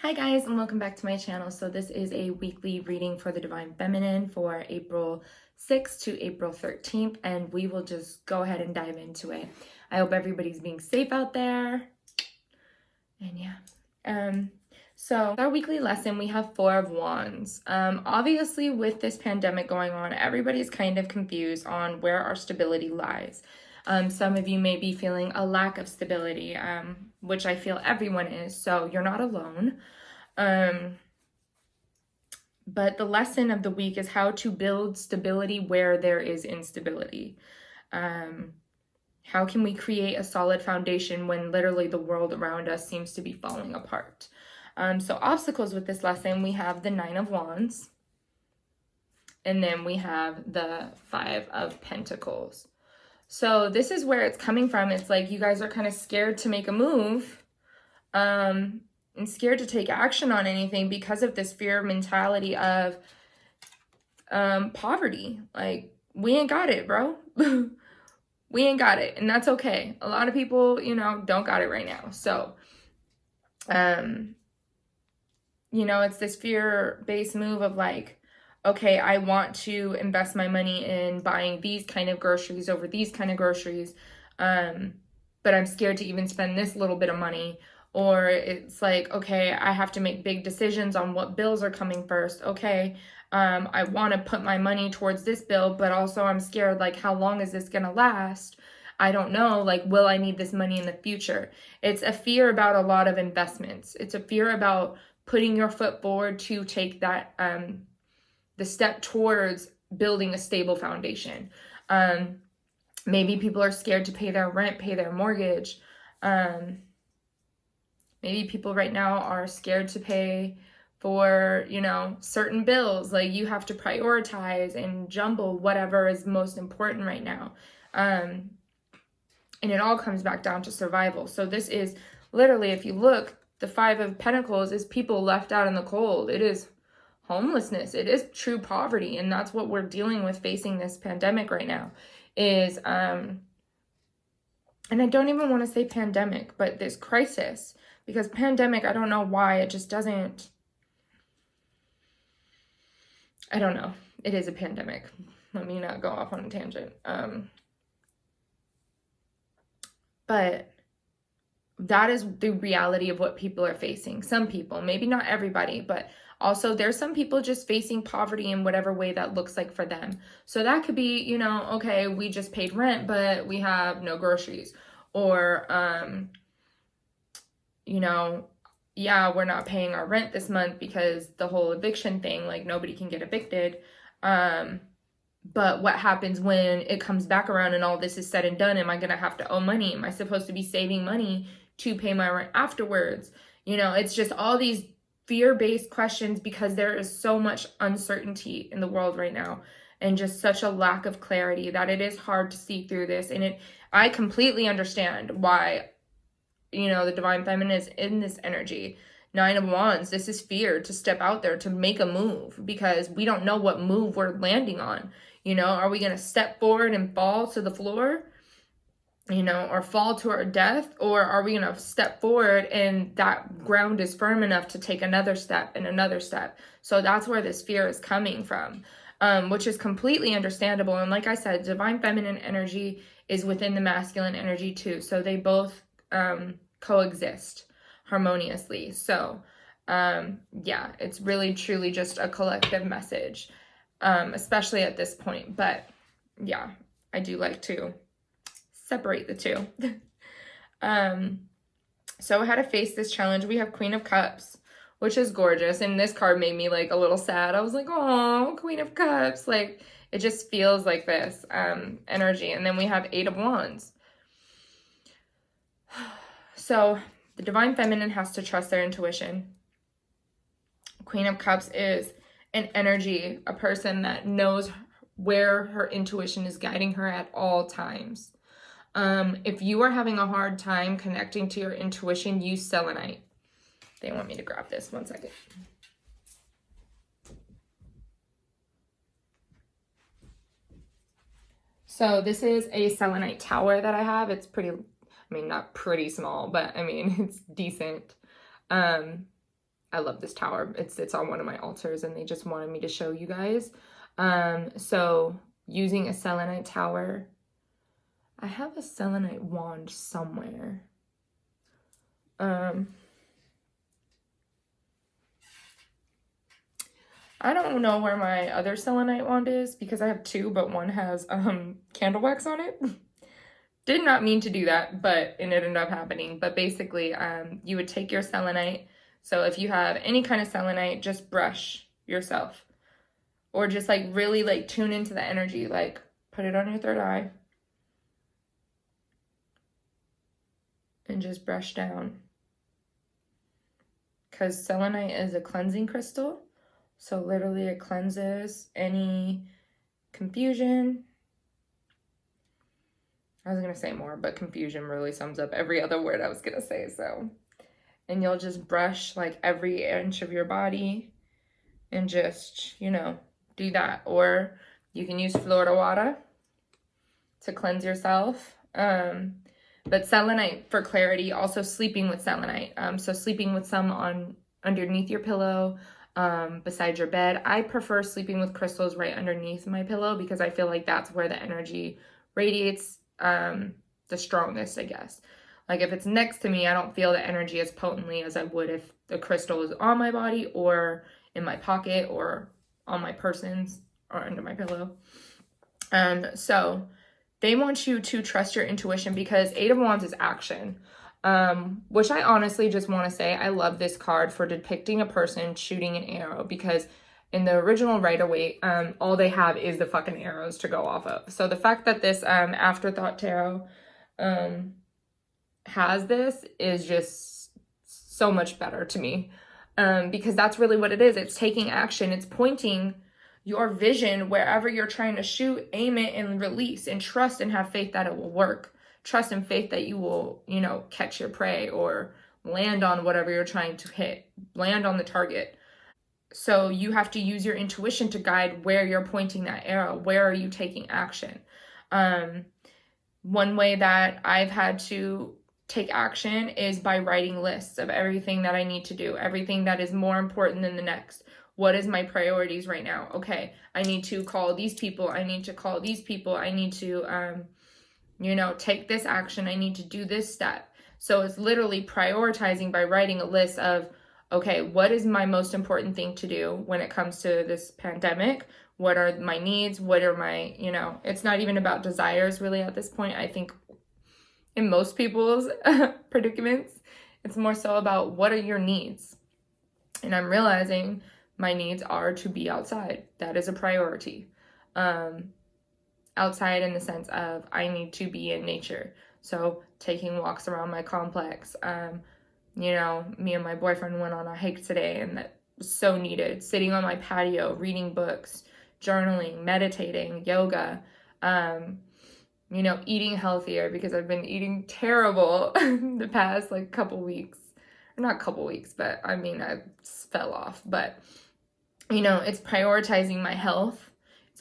Hi guys, and welcome back to my channel. So this is a weekly reading for the Divine Feminine for April 6th to April 13th, and we will just go ahead and dive into it. I hope everybody's being safe out there. And yeah. So our weekly lesson, we have Four of Wands. Obviously with this pandemic going on, everybody's kind of confused on where our stability lies. Some of you may be feeling a lack of stability, which I feel everyone is, so you're not alone. But the lesson of the week is how to build stability where there is instability. How can we create a solid foundation when literally the world around us seems to be falling apart? So obstacles with this lesson, we have the Nine of Wands, and then we have the Five of Pentacles. So this is where it's coming from. It's like you guys are kind of scared to make a move, and scared to take action on anything because of this fear mentality of poverty. Like, we ain't got it, bro. We ain't got it, and that's okay. A lot of people, don't got it right now. So, it's this fear-based move of like, okay, I want to invest my money in buying these kind of groceries over these kind of groceries, but I'm scared to even spend this little bit of money. Or it's like, okay, I have to make big decisions on what bills are coming first. Okay, I want to put my money towards this bill, but also I'm scared, like, how long is this going to last? I don't know, like, will I need this money in the future? It's a fear about a lot of investments. It's a fear about putting your foot forward to take that, the step towards building a stable foundation. Maybe people are scared to pay their rent, pay their mortgage. Maybe people right now are scared to pay for, certain bills. Like, you have to prioritize and jumble whatever is most important right now. And it all comes back down to survival. So this is literally, if you look, the Five of Pentacles is people left out in the cold. It is homelessness. It is true poverty. And that's what we're dealing with facing this pandemic right now is, and I don't even want to say pandemic, but this crisis. Because pandemic, I don't know why, it just doesn't, I don't know. It is a pandemic. Let me not go off on a tangent. But that is the reality of what people are facing. Some people, maybe not everybody, but also there's some people just facing poverty in whatever way that looks like for them. So that could be, okay, we just paid rent, but we have no groceries. Or, yeah, we're not paying our rent this month because the whole eviction thing, like, nobody can get evicted. But what happens when it comes back around and all this is said and done? Am I going to have to owe money? Am I supposed to be saving money to pay my rent afterwards? It's just all these fear-based questions because there is so much uncertainty in the world right now and just such a lack of clarity that it is hard to see through this. And I completely understand why the Divine Feminine is in this energy. Nine of Wands, this is fear to step out there, to make a move, because we don't know what move we're landing on. Are we going to step forward and fall to the floor, or fall to our death? Or are we going to step forward and that ground is firm enough to take another step and another step? So that's where this fear is coming from, which is completely understandable. And like I said, Divine Feminine energy is within the masculine energy too. So they both coexist harmoniously. So yeah, it's really truly just a collective message, especially at this point. But yeah, I do like to separate the two. So how to face this challenge, we have Queen of Cups, which is gorgeous, and this card made me like a little sad. I was like, oh, Queen of Cups, like, it just feels like this energy. And then we have Eight of Wands. So the Divine Feminine has to trust their intuition. Queen of Cups is an energy, a person that knows where her intuition is guiding her at all times. If you are having a hard time connecting to your intuition, use selenite. They want me to grab this. One second. So this is a selenite tower that I have. It's pretty, I mean, not pretty small, but I mean, it's decent. I love this tower. It's on one of my altars, and they just wanted me to show you guys. So using a selenite tower. I have a selenite wand somewhere. I don't know where my other selenite wand is because I have two, but one has candle wax on it. Did not mean to do that, but it ended up happening. But basically, you would take your selenite. So if you have any kind of selenite, just brush yourself. Or just like really like tune into the energy. Like put it on your third eye. And just brush down. Because selenite is a cleansing crystal. So literally it cleanses any confusion. I was going to say more, but confusion really sums up every other word I was going to say. So, and you'll just brush like every inch of your body and just, you know, do that. Or you can use Florida water to cleanse yourself. But selenite for clarity, also sleeping with selenite. So sleeping with some on underneath your pillow, beside your bed. I prefer sleeping with crystals right underneath my pillow because I feel like that's where the energy radiates the strongest, I guess. Like if it's next to me, I don't feel the energy as potently as I would if the crystal is on my body or in my pocket or on my persons or under my pillow. So they want you to trust your intuition because Eight of Wands is action. Which I honestly just want to say, I love this card for depicting a person shooting an arrow because in the original Rider-Waite, all they have is the fucking arrows to go off of. So the fact that this Afterthought Tarot has this is just so much better to me because that's really what it is. It's taking action. It's pointing your vision wherever you're trying to shoot, aim it, and release, and trust and have faith that it will work. Trust and faith that you will, you know, catch your prey or land on whatever you're trying to hit, land on the target. So you have to use your intuition to guide where you're pointing that arrow. Where are you taking action? One way that I've had to take action is by writing lists of everything that I need to do, everything that is more important than the next. What is my priorities right now? Okay, I need to call these people. I need to call these people. I need to, you know, take this action. I need to do this step. So it's literally prioritizing by writing a list of, okay, what is my most important thing to do when it comes to this pandemic? What are my needs? What are my, you know, it's not even about desires really at this point. I think in most people's predicaments, it's more so about what are your needs? And I'm realizing my needs are to be outside. That is a priority. Outside in the sense of I need to be in nature. So taking walks around my complex. You know, me and my boyfriend went on a hike today and that was so needed. Sitting on my patio, reading books, journaling, meditating, yoga, you know, eating healthier because I've been eating terrible the past like couple weeks. Not couple weeks, but I mean, I fell off. But, you know, it's prioritizing my health.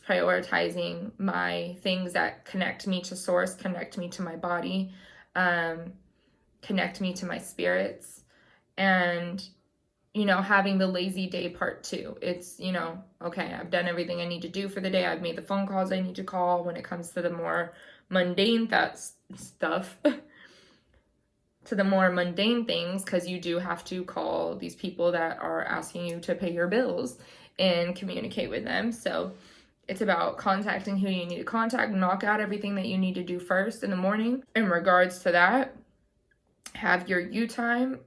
Prioritizing my things that connect me to source, connect me to my body, connect me to my spirits, and, you know, having the lazy day part too. It's, you know, okay, I've done everything I need to do for the day. I've made the phone calls I need to call when it comes to the more mundane stuff, to the more mundane things, because you do have to call these people that are asking you to pay your bills and communicate with them. So it's about contacting who you need to contact, knock out everything that you need to do first in the morning. In regards to that, have your you time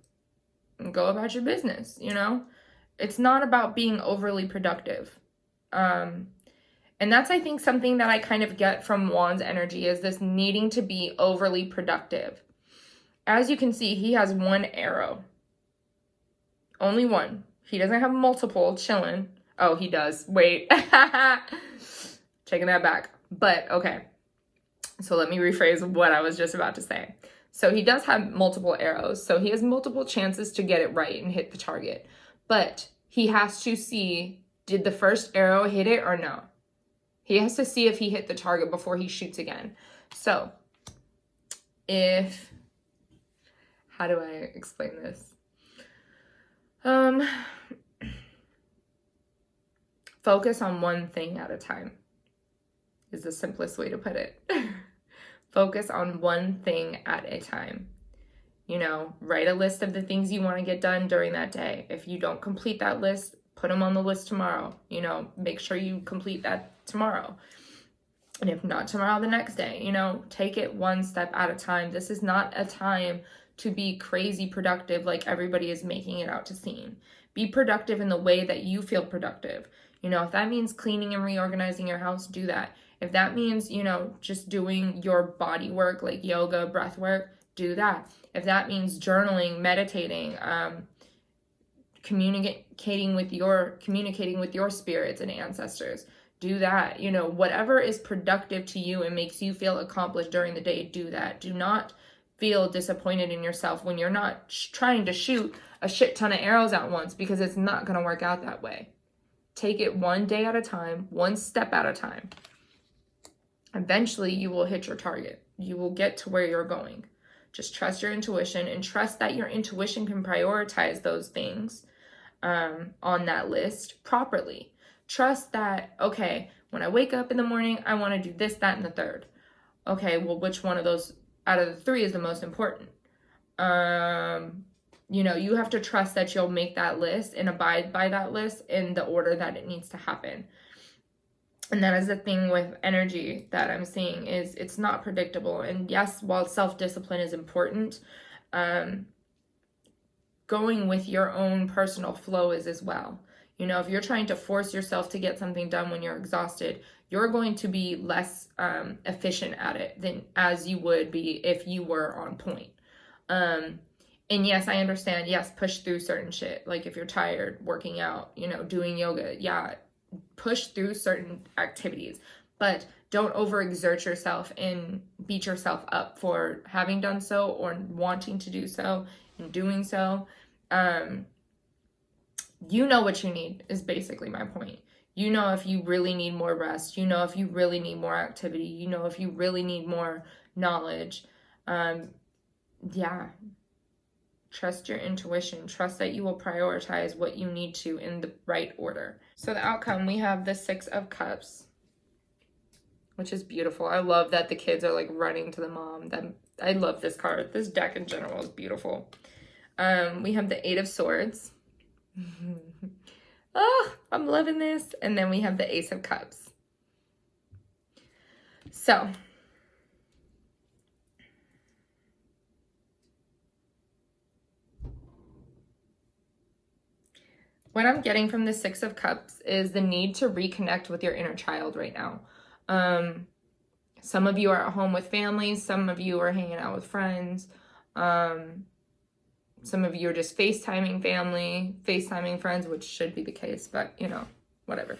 and go about your business, you know? It's not about being overly productive. And that's, I think, something that I kind of get from Wands energy is this needing to be overly productive. As you can see, he has one arrow. Only one. He doesn't have multiple chilling. Oh, he does. Wait. Taking that back. But, okay. So let me rephrase what I was just about to say. So he does have multiple arrows. So he has multiple chances to get it right and hit the target. But he has to see, did the first arrow hit it or no? He has to see if he hit the target before he shoots again. So, how do I explain this? Um, focus on one thing at a time is the simplest way to put it. Focus on one thing at a time. You know, write a list of the things you want to get done during that day. If you don't complete that list, put them on the list tomorrow. You know, make sure you complete that tomorrow. And if not tomorrow, the next day. You know, take it one step at a time. This is not a time to be crazy productive like everybody is making it out to seem. Be productive in the way that you feel productive. You know, if that means cleaning and reorganizing your house, do that. If that means, you know, just doing your body work like yoga, breath work, do that. If that means journaling, meditating, communicating with your spirits and ancestors, do that. You know, whatever is productive to you and makes you feel accomplished during the day, do that. Do not feel disappointed in yourself when you're not trying to shoot a shit ton of arrows at once, because it's not going to work out that way. Take it one day at a time, one step at a time. Eventually, you will hit your target. You will get to where you're going. Just trust your intuition, and trust that your intuition can prioritize those things on that list properly. Trust that, okay, when I wake up in the morning, I want to do this, that, and the third. Okay, well, which one of those out of the three is the most important? You know, you have to trust that you'll make that list and abide by that list in the order that it needs to happen. And that is the thing with energy that I'm seeing, is it's not predictable. And yes, while self-discipline is important, going with your own personal flow is as well. You know, if you're trying to force yourself to get something done when you're exhausted, you're going to be less efficient at it than as you would be if you were on point. And yes, I understand. Yes, push through certain shit. Like if you're tired, working out, you know, doing yoga. Yeah, push through certain activities. But don't overexert yourself and beat yourself up for having done so or wanting to do so and doing so. You know what you need is basically my point. You know if you really need more rest. You know if you really need more activity. You know if you really need more knowledge. Yeah. Trust your intuition. Trust that you will prioritize what you need to in the right order. So the outcome, we have the 6 of Cups, which is beautiful. I love that the kids are like running to the mom. I love this card. This deck in general is beautiful. We have the 8 of Swords. Oh, I'm loving this. And then we have the Ace of Cups. So what I'm getting from the 6 of Cups is the need to reconnect with your inner child right now. Some of you are at home with families. Some of you are hanging out with friends. Some of you are just FaceTiming family, FaceTiming friends, which should be the case, but you know, whatever.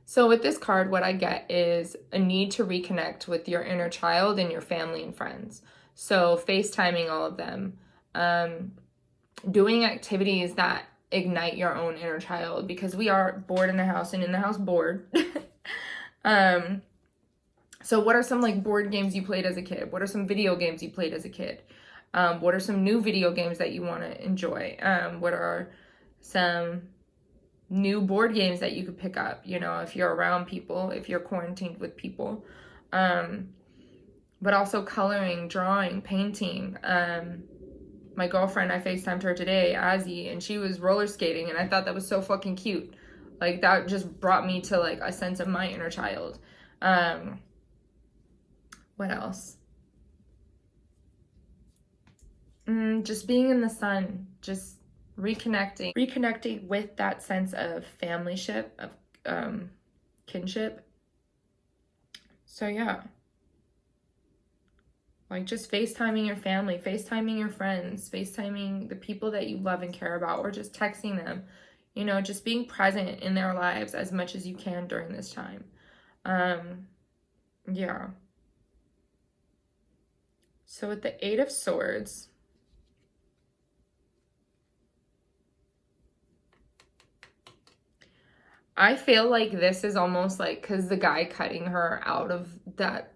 So with this card, what I get is a need to reconnect with your inner child and your family and friends. So FaceTiming all of them, doing activities that ignite your own inner child, because we are bored in the house and in the house bored. So what are some like board games you played as a kid? What are some video games you played as a kid? What are some new video games that you want to enjoy? What are some new board games that you could pick up, you know, if you're around people, if you're quarantined with people? But also coloring, drawing, painting. My girlfriend, I FaceTimed her today, Azzy, and she was roller skating, and I thought that was so fucking cute. Like, that just brought me to, like, a sense of my inner child. What else? Just being in the sun, just reconnecting with that sense of familyship, of kinship. So yeah, like just FaceTiming your family, FaceTiming your friends, FaceTiming the people that you love and care about, or just texting them, you know, just being present in their lives as much as you can during this time. Yeah. So with the 8 of Swords, I feel like this is almost like, because the guy cutting her out of that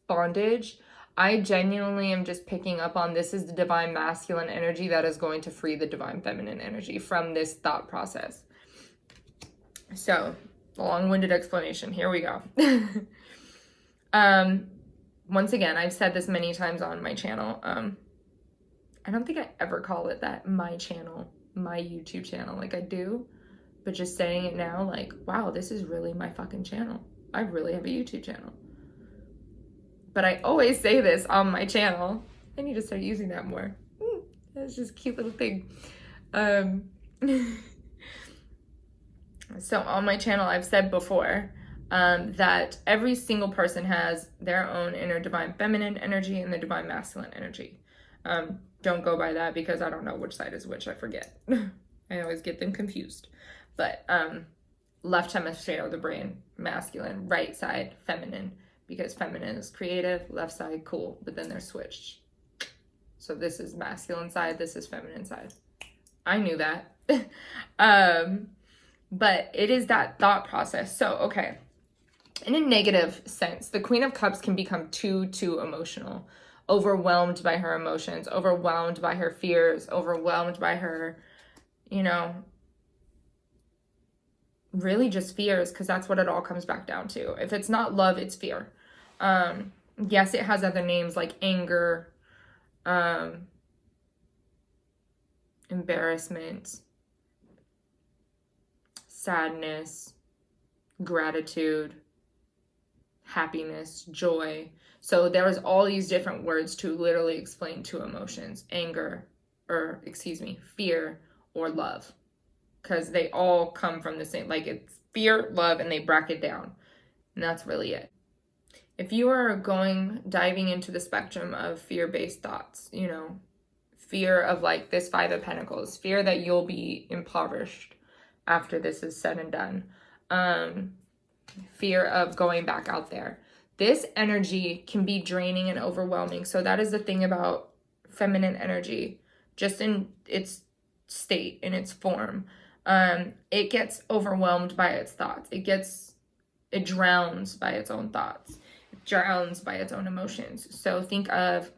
bondage, I genuinely am just picking up on this is the divine masculine energy that is going to free the divine feminine energy from this thought process. So, long-winded explanation. Here we go. Once again, I've said this many times on my channel. I don't think I ever call it that, my channel, my YouTube channel, like I do. But just saying it now, like, wow, this is really my fucking channel. I really have a YouTube channel. But I always say this on my channel. I need to start using that more. That's just a cute little thing. So on my channel, I've said before that every single person has their own inner divine feminine energy and the divine masculine energy. Don't go by that because I don't know which side is which. I forget. I always get them confused. But left hemisphere of the brain, masculine, right side, feminine, because feminine is creative, left side, cool, but then they're switched. So this is masculine side, this is feminine side. I knew that. But it is that thought process. So, okay, in a negative sense, the Queen of Cups can become too emotional, overwhelmed by her emotions, overwhelmed by her fears, overwhelmed by her, you know, really just fears, because that's what it all comes back down to. If it's not love, it's fear. Yes, it has other names like anger, embarrassment, sadness, gratitude, happiness, joy. So there's all these different words to literally explain two emotions, fear or love, because they all come from the same, like it's fear, love, and they bracket down. And that's really it. If you are diving into the spectrum of fear-based thoughts, you know, fear of like this Five of Pentacles, fear that you'll be impoverished after this is said and done, fear of going back out there. This energy can be draining and overwhelming. So that is the thing about feminine energy, just in its state, in its form. It gets overwhelmed by its thoughts. It drowns by its own thoughts. It drowns by its own emotions. So think of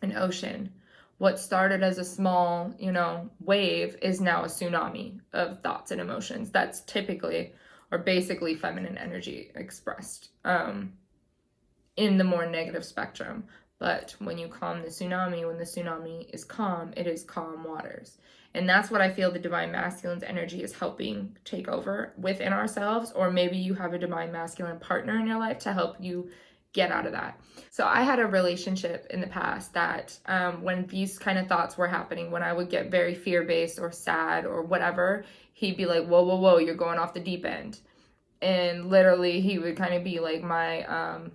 an ocean. What started as a small, you know, wave is now a tsunami of thoughts and emotions. That's typically or basically feminine energy expressed in the more negative spectrum. But when you calm the tsunami, when the tsunami is calm, it is calm waters. And that's what I feel the divine masculine's energy is helping take over within ourselves. Or maybe you have a divine masculine partner in your life to help you get out of that. So I had a relationship in the past that when these kind of thoughts were happening, when I would get very fear-based or sad or whatever, he'd be like, whoa, you're going off the deep end. And literally he would kind of be like my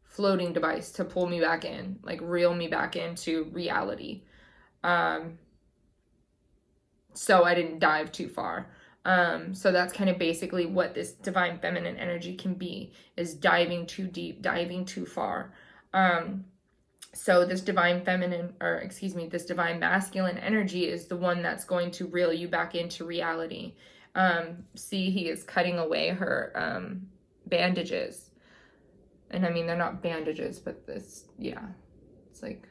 floating device to pull me back in, like reel me back into reality. So I didn't dive too far. So that's kind of basically what this divine feminine energy can be, is diving too deep, diving too far. So this divine this divine masculine energy is the one that's going to reel you back into reality. See, he is cutting away her bandages. And I mean, they're not bandages, but it's like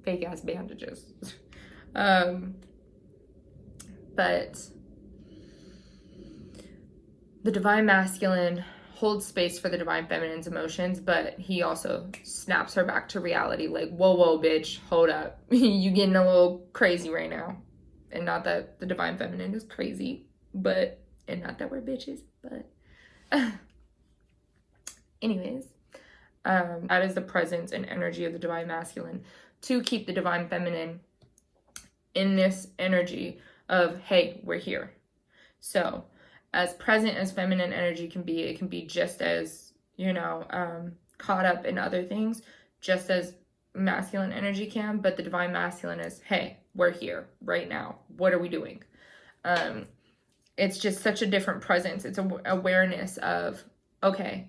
fake ass bandages. But the divine masculine holds space for the divine feminine's emotions, but he also snaps her back to reality. Like, whoa, bitch, hold up. You getting a little crazy right now. And not that the divine feminine is crazy, and not that we're bitches, but anyways, that is the presence and energy of the divine masculine to keep the divine feminine in this energy of, hey, we're here. So as present as feminine energy can be, it can be just as, caught up in other things, just as masculine energy can, but the divine masculine is, hey, we're here right now. What are we doing? It's just such a different presence. It's an awareness of, okay,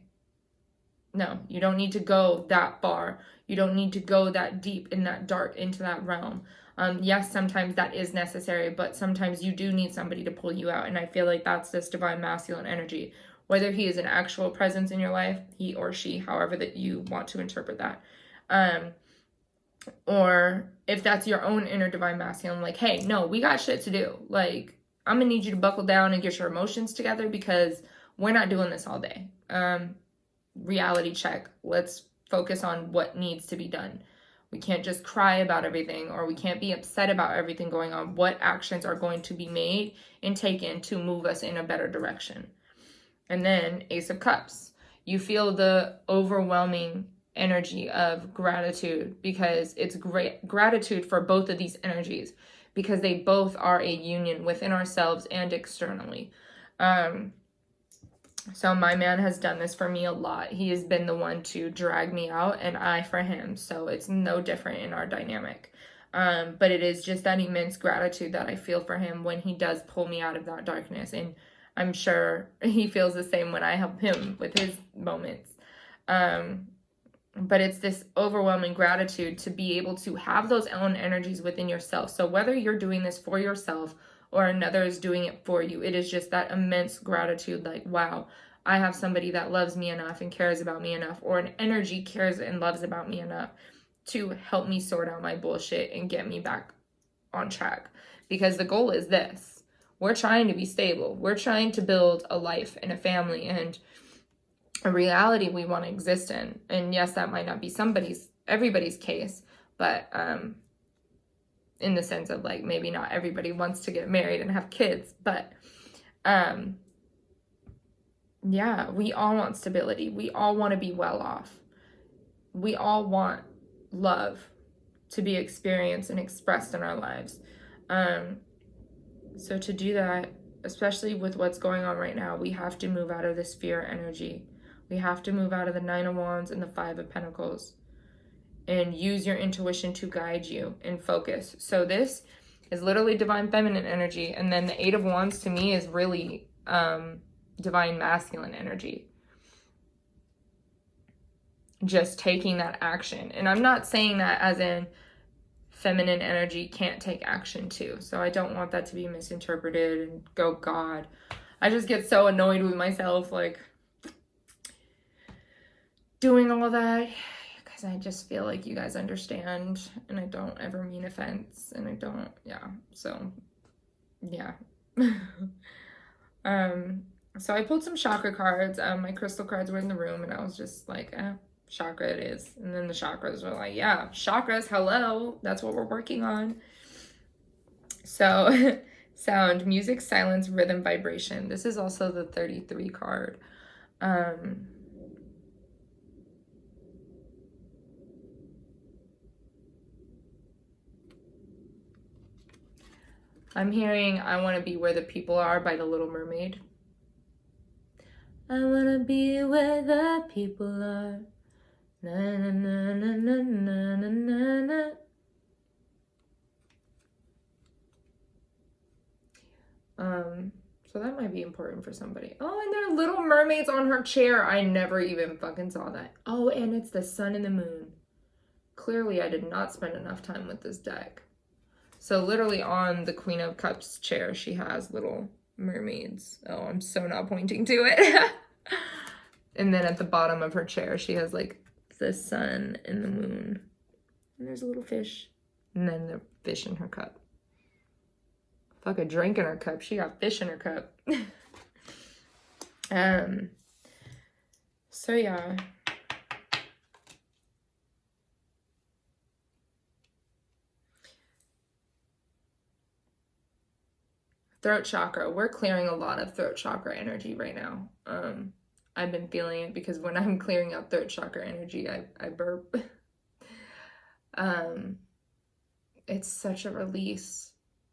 no, you don't need to go that far. You don't need to go that deep in that dark into that realm. Yes, sometimes that is necessary, but sometimes you do need somebody to pull you out. And I feel like that's this divine masculine energy. whether he is an actual presence in your life, he or she, however that you want to interpret that. Or if that's your own inner divine masculine, like, hey, no, we got shit to do. Like, I'm gonna need you to buckle down and get your emotions together because we're not doing this all day. Reality check. Let's focus on what needs to be done. We can't just cry about everything, or we can't be upset about everything going on. What actions are going to be made and taken to move us in a better direction? And then Ace of Cups. You feel the overwhelming energy of gratitude, because it's great gratitude for both of these energies, because they both are a union within ourselves and externally. So my man has done this for me a lot. He has been the one to drag me out, and I for him. So it's no different in our dynamic. But it is just that immense gratitude that I feel for him when he does pull me out of that darkness. And I'm sure he feels the same when I help him with his moments. But it's this overwhelming gratitude to be able to have those own energies within yourself. So whether you're doing this for yourself or another is doing it for you, it is just that immense gratitude. Like, wow, I have somebody that loves me enough and cares about me enough, or an energy cares and loves about me enough to help me sort out my bullshit and get me back on track. Because the goal is this. We're trying to be stable. We're trying to build a life and a family and a reality we want to exist in. And yes, that might not be everybody's case, but in the sense of like, maybe not everybody wants to get married and have kids, but yeah, we all want stability. We all want to be well off. We all want love to be experienced and expressed in our lives. So to do that, especially with what's going on right now, we have to move out of this fear energy. We have to move out of the 9 of Wands and the 5 of Pentacles and use your intuition to guide you and focus. So this is literally divine feminine energy. And then the 8 of Wands to me is really divine masculine energy. Just taking that action. And I'm not saying that as in feminine energy can't take action too. So I don't want that to be misinterpreted and go, God. I just get so annoyed with myself, like, doing all that, because I just feel like you guys understand, and I don't ever mean offense, and I don't, yeah, so, yeah. So I pulled some chakra cards. My crystal cards were in the room, and I was just like, chakra it is. And then the chakras were like, yeah, chakras, hello, that's what we're working on. So sound, music, silence, rhythm, vibration. This is also the 33 card. I'm hearing I Want to Be Where the People Are by The Little Mermaid. I want to be where the people are. Na, na, na, na, na, na, na, na. So that might be important for somebody. Oh, and there are little mermaids on her chair. I never even fucking saw that. Oh, and it's the sun and the moon. Clearly, I did not spend enough time with this deck. So literally on the Queen of Cups chair, she has little mermaids. Oh, I'm so not pointing to it. And then at the bottom of her chair, she has like the sun and the moon. And there's a little fish. And then the fish in her cup. Fuck a drink in her cup. She got fish in her cup. So yeah. Throat chakra. We're clearing a lot of throat chakra energy right now. I've been feeling it because when I'm clearing out throat chakra energy, I burp. It's such a release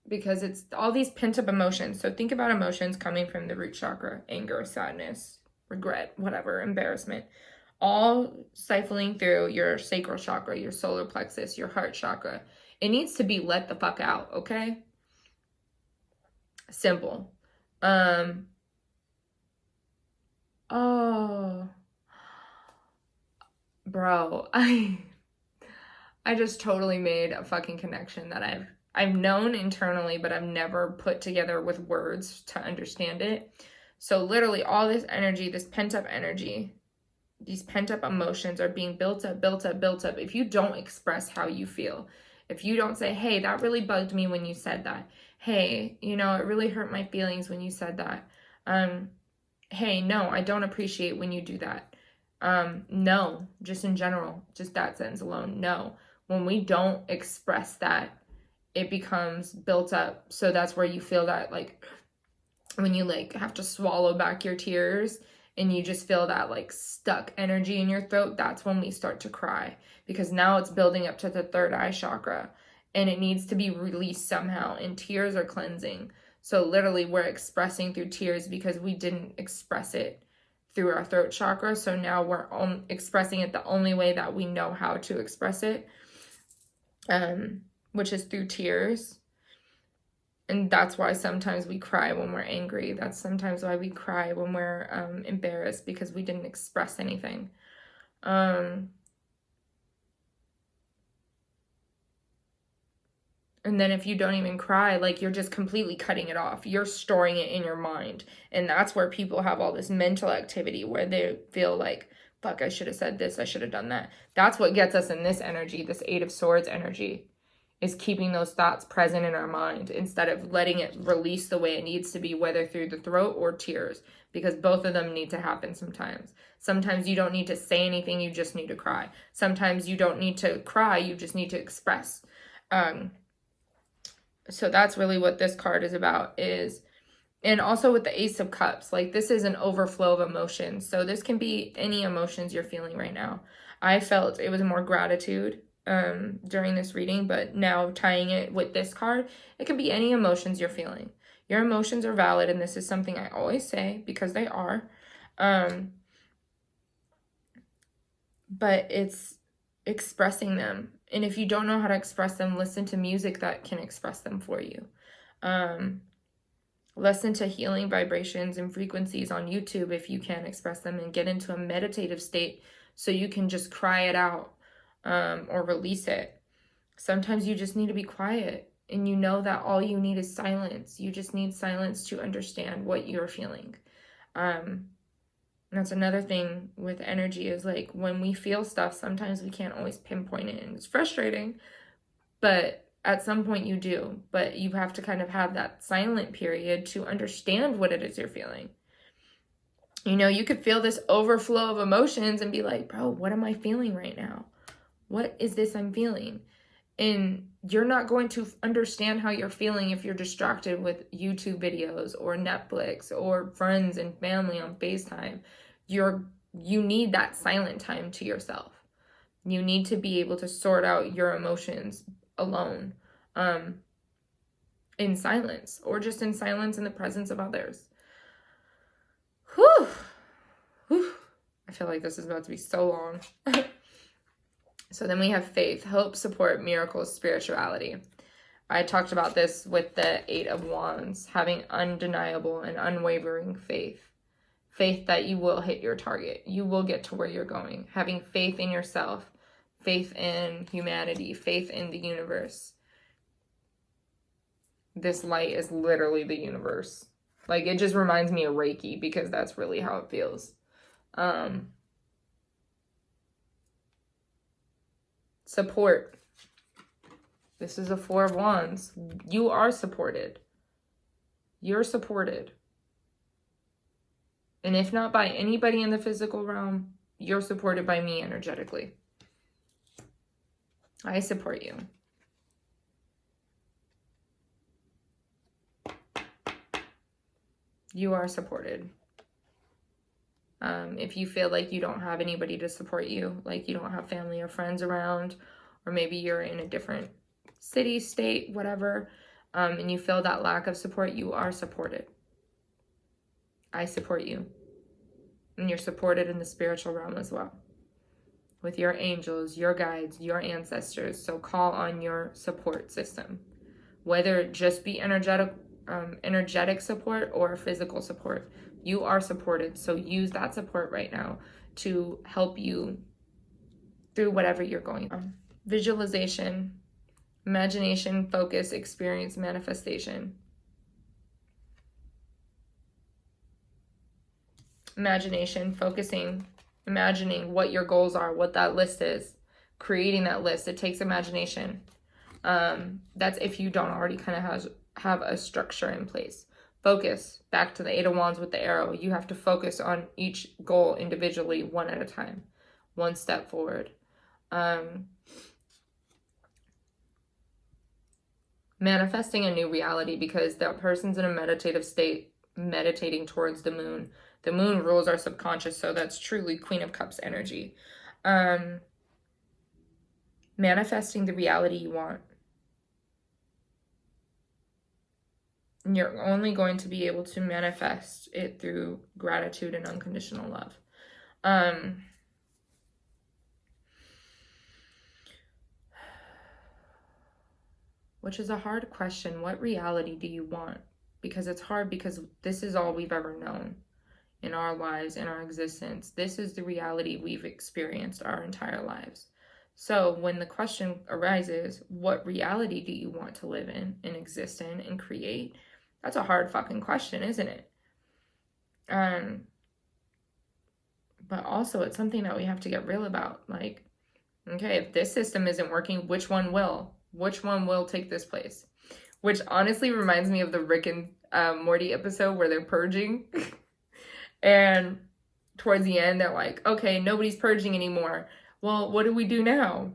because it's all these pent up emotions. So think about emotions coming from the root chakra: anger, sadness, regret, whatever, embarrassment, all siphoning through your sacral chakra, your solar plexus, your heart chakra. It needs to be let the fuck out, okay? Simple. Oh, bro, I just totally made a fucking connection that I've known internally, but I've never put together with words to understand it. So literally all this energy, this pent-up energy, these pent-up emotions are being built up, built up, built up. If you don't express how you feel, if you don't say, hey, that really bugged me when you said that. Hey, you know, it really hurt my feelings when you said that. Hey, no, I don't appreciate when you do that. No, just in general, just that sentence alone, no. When we don't express that, it becomes built up. So that's where you feel that, like, when you like have to swallow back your tears and you just feel that like stuck energy in your throat, that's when we start to cry, because now it's building up to the third eye chakra and it needs to be released somehow, and tears are cleansing. So literally we're expressing through tears because we didn't express it through our throat chakra. So now we're expressing it the only way that we know how to express it, which is through tears. And that's why sometimes we cry when we're angry. That's sometimes why we cry when we're embarrassed, because we didn't express anything. And then if you don't even cry, like, you're just completely cutting it off. You're storing it in your mind. And that's where people have all this mental activity where they feel like, fuck, I should have said this, I should have done that. That's what gets us in this energy, this Eight of Swords energy, is keeping those thoughts present in our mind instead of letting it release the way it needs to be, whether through the throat or tears, because both of them need to happen sometimes. Sometimes you don't need to say anything, you just need to cry. Sometimes you don't need to cry, you just need to express. So that's really what this card is about, and also with the Ace of Cups, like, this is an overflow of emotions. So this can be any emotions you're feeling right now. I felt it was more gratitude during this reading, but now tying it with this card, it can be any emotions you're feeling. Your emotions are valid, and this is something I always say because they are. But it's expressing them. And if you don't know how to express them, listen to music that can express them for you. Listen to healing vibrations and frequencies on YouTube if you can't express them, and get into a meditative state so you can just cry it out. Or release it. Sometimes you just need to be quiet, and you know that all you need is silence. You just need silence to understand what you're feeling. That's another thing with energy, is like, when we feel stuff, sometimes we can't always pinpoint it, and it's frustrating, but at some point you do. But you have to kind of have that silent period to understand what it is you're feeling. You know, you could feel this overflow of emotions and be like, bro, what am I feeling right now? What is this I'm feeling? And you're not going to understand how you're feeling if you're distracted with YouTube videos or Netflix or friends and family on FaceTime. You need that silent time to yourself. You need to be able to sort out your emotions alone, in silence, or just in silence in the presence of others. Whew. Whew. I feel like this is about to be so long. So then we have faith, hope, support, miracles, spirituality. I talked about this with the Eight of Wands, having undeniable and unwavering faith. Faith that you will hit your target. You will get to where you're going. Having faith in yourself, faith in humanity, faith in the universe. This light is literally the universe. Like, it just reminds me of Reiki, because that's really how it feels. Support. This is a Four of Wands. You are supported. You're supported. And if not by anybody in the physical realm, you're supported by me energetically. I support you. You are supported. If you feel like you don't have anybody to support you, like you don't have family or friends around, or maybe you're in a different city, state, whatever, and you feel that lack of support, you are supported. I support you. And you're supported in the spiritual realm as well, with your angels, your guides, your ancestors. So call on your support system, whether it just be energetic support or physical support. You are supported, so use that support right now to help you through whatever you're going through. Visualization, imagination, focus, experience, manifestation. Imagination, focusing, imagining what your goals are, what that list is, creating that list. It takes imagination. That's if you don't already kind of have a structure in place. Focus, back to the Eight of Wands with the arrow. You have to focus on each goal individually, one at a time, one step forward. Manifesting a new reality, because that person's in a meditative state, meditating towards the moon. The moon rules our subconscious, so that's truly Queen of Cups energy. Manifesting the reality you want. You're only going to be able to manifest it through gratitude and unconditional love. Which is a hard question. What reality do you want? Because it's hard, because this is all we've ever known in our lives, in our existence. This is the reality we've experienced our entire lives. So when the question arises, what reality do you want to live in and exist in and create? That's a hard fucking question, isn't it? But also it's something that we have to get real about. Like, okay, if this system isn't working, which one will? Which one will take this place? Which honestly reminds me of the Rick and Morty episode where they're purging. And towards the end, they're like, okay, nobody's purging anymore. Well, what do we do now?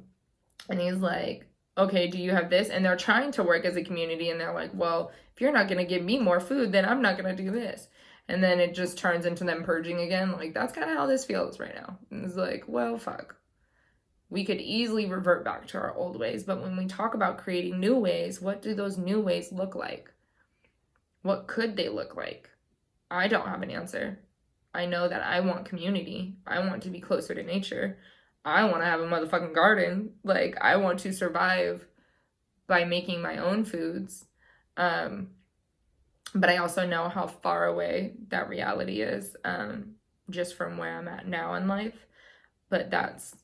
And he's like, okay, do you have this? And they're trying to work as a community. And they're like, well, if you're not going to give me more food, then I'm not going to do this. And then it just turns into them purging again. Like, that's kind of how this feels right now. And it's like, well, fuck. We could easily revert back to our old ways. But when we talk about creating new ways, what do those new ways look like? What could they look like? I don't have an answer. I know that I want community. I want to be closer to nature. I want to have a motherfucking garden. Like, I want to survive by making my own foods. But I also know how far away that reality is, just from where I'm at now in life. But that's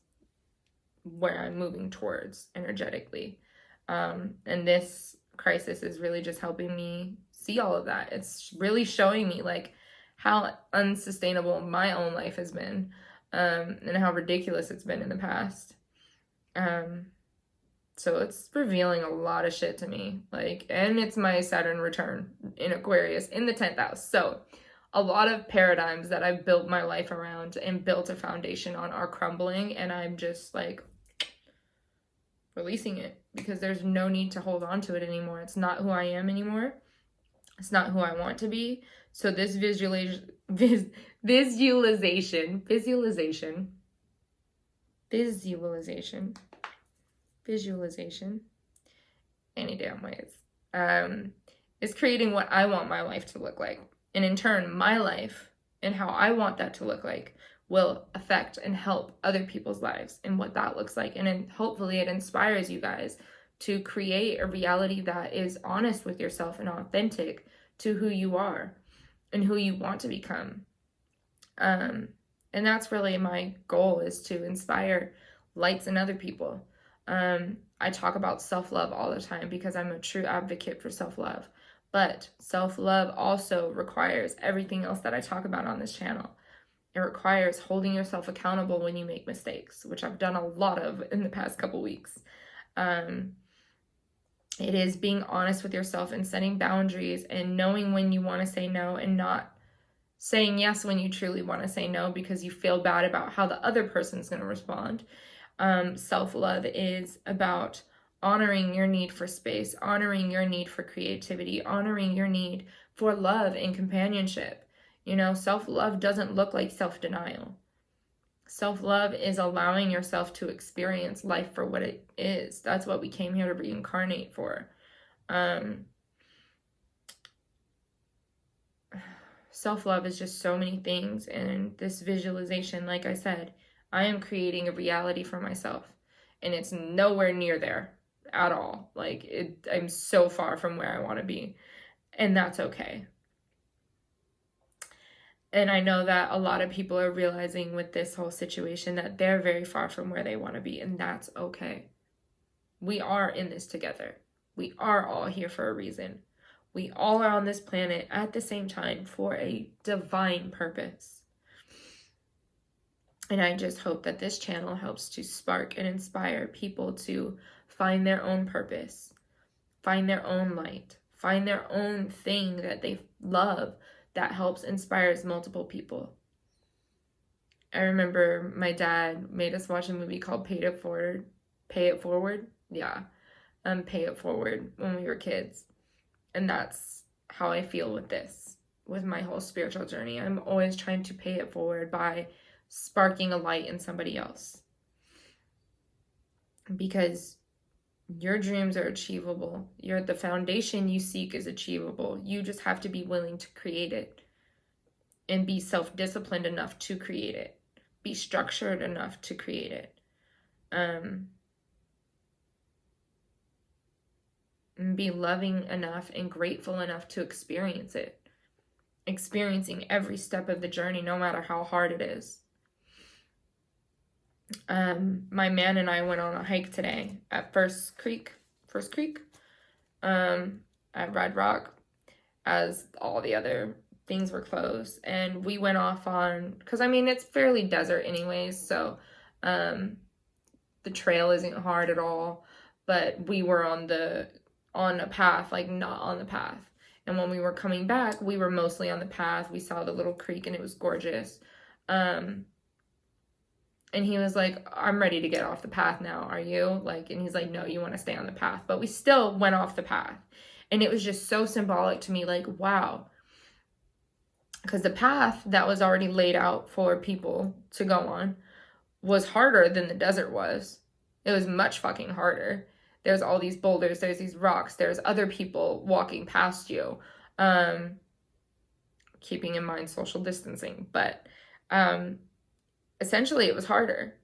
where I'm moving towards energetically. And this crisis is really just helping me see all of that. It's really showing me like how unsustainable my own life has been, and how ridiculous it's been in the past. So it's revealing a lot of shit to me, like, and it's my Saturn return in Aquarius in the 10th house. So a lot of paradigms that I've built my life around and built a foundation on are crumbling, and I'm just like releasing it because there's no need to hold on to it anymore. It's not who I am anymore. It's not who I want to be. So this visualization, any damn ways, is creating what I want my life to look like. And in turn, my life and how I want that to look like will affect and help other people's lives and what that looks like. And then hopefully it inspires you guys to create a reality that is honest with yourself and authentic to who you are and who you want to become. And that's really my goal, is to inspire lights in other people. I talk about self-love all the time because I'm a true advocate for self-love. But self-love also requires everything else that I talk about on this channel. It requires holding yourself accountable when you make mistakes, which I've done a lot of in the past couple weeks. It is being honest with yourself and setting boundaries and knowing when you want to say no and not saying yes when you truly want to say no because you feel bad about how the other person's going to respond. Self-love is about honoring your need for space, honoring your need for creativity, honoring your need for love and companionship. You know, self-love doesn't look like self-denial. Self-love is allowing yourself to experience life for what it is. That's what we came here to reincarnate for. Self-love is just so many things. And this visualization, like I said, I am creating a reality for myself. And it's nowhere near there at all. Like, I'm so far from where I want to be. And that's okay. And I know that a lot of people are realizing with this whole situation that they're very far from where they want to be, and that's okay. We are in this together. We are all here for a reason. We all are on this planet at the same time for a divine purpose. And I just hope that this channel helps to spark and inspire people to find their own purpose, find their own light, find their own thing that they love that helps inspires multiple people. I remember my dad made us watch a movie called Pay It Forward. Pay It Forward? Yeah. Pay It Forward when we were kids. And that's how I feel with this, with my whole spiritual journey. I'm always trying to pay it forward by sparking a light in somebody else. Because your dreams are achievable. The foundation you seek is achievable. You just have to be willing to create it and be self-disciplined enough to create it. Be structured enough to create it. And be loving enough and grateful enough to experience it. Experiencing every step of the journey, no matter how hard it is. My man and I went on a hike today at First Creek, at Red Rock, as all the other things were closed. And we went off on, because I mean, it's fairly desert anyways, so the trail isn't hard at all, but we were on a path, like not on the path. And when we were coming back, we were mostly on the path. We saw the little creek and it was gorgeous. And he was like, I'm ready to get off the path now. Are you? Like, and he's like, no, you want to stay on the path. But we still went off the path. And it was just so symbolic to me, like, wow. Because the path that was already laid out for people to go on was harder than the desert was. It was much fucking harder. There's all these boulders, there's these rocks, there's other people walking past you. Keeping in mind social distancing. But essentially it was harder.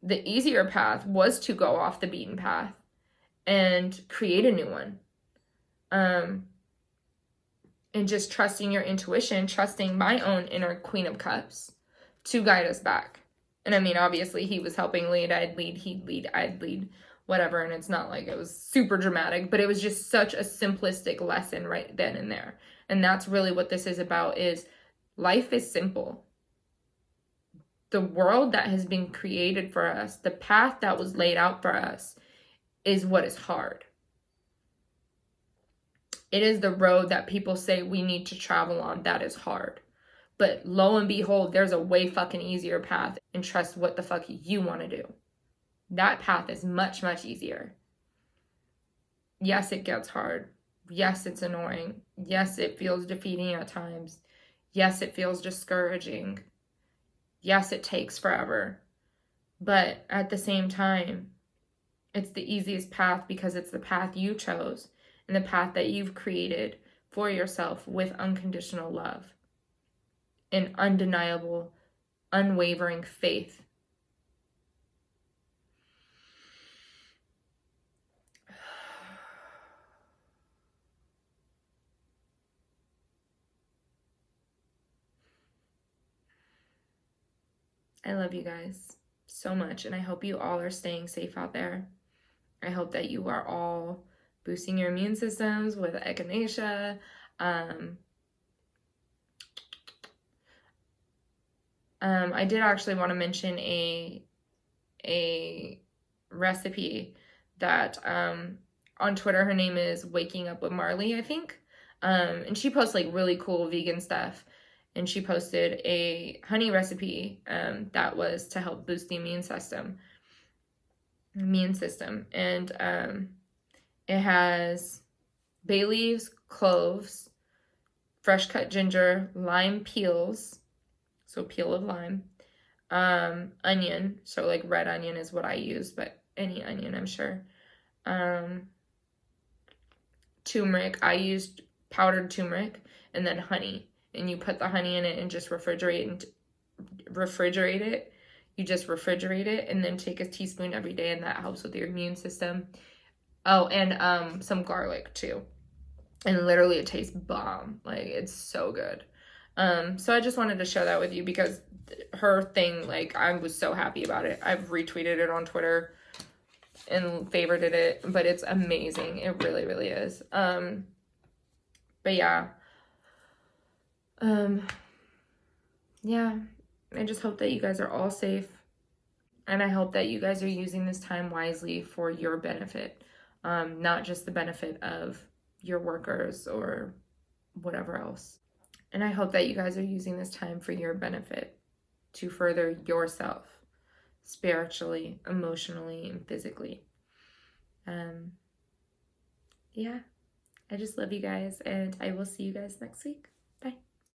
The easier path was to go off the beaten path and create a new one. And just trusting your intuition, trusting my own inner Queen of Cups to guide us back. And I mean, obviously he was helping lead, I'd lead, he'd lead, I'd lead, whatever. And it's not like it was super dramatic, but it was just such a simplistic lesson right then and there. And that's really what this is about, is life is simple. The world that has been created for us, the path that was laid out for us, is what is hard. It is the road that people say we need to travel on that is hard. But lo and behold, there's a way fucking easier path, and trust what the fuck you want to do. That path is much, much easier. Yes, it gets hard. Yes, it's annoying. Yes, it feels defeating at times. Yes, it feels discouraging. Yes, it takes forever. But at the same time, it's the easiest path because it's the path you chose and the path that you've created for yourself with unconditional love and undeniable, unwavering faith. I love you guys so much, and I hope you all are staying safe out there. I hope that you are all boosting your immune systems with echinacea. I did actually want to mention a recipe that on Twitter, her name is Waking Up with Marley, I think. And she posts like really cool vegan stuff. And she posted a honey recipe that was to help boost the immune system. And it has bay leaves, cloves, fresh cut ginger, lime peels, so peel of lime, onion, so like red onion is what I use, but any onion, I'm sure. Turmeric, I used powdered turmeric, and then honey. And you put the honey in it and just refrigerate it. You just refrigerate it and then take a teaspoon every day, and that helps with your immune system. Oh, and some garlic too. And literally it tastes bomb. Like, it's so good. So I just wanted to share that with you because her thing, like, I was so happy about it. I've retweeted it on Twitter and favorited it, but it's amazing. It really, really is. But yeah. Yeah, I just hope that you guys are all safe. And I hope that you guys are using this time wisely for your benefit, not just the benefit of your workers or whatever else. And I hope that you guys are using this time for your benefit to further yourself spiritually, emotionally, and physically. Yeah, I just love you guys, and I will see you guys next week.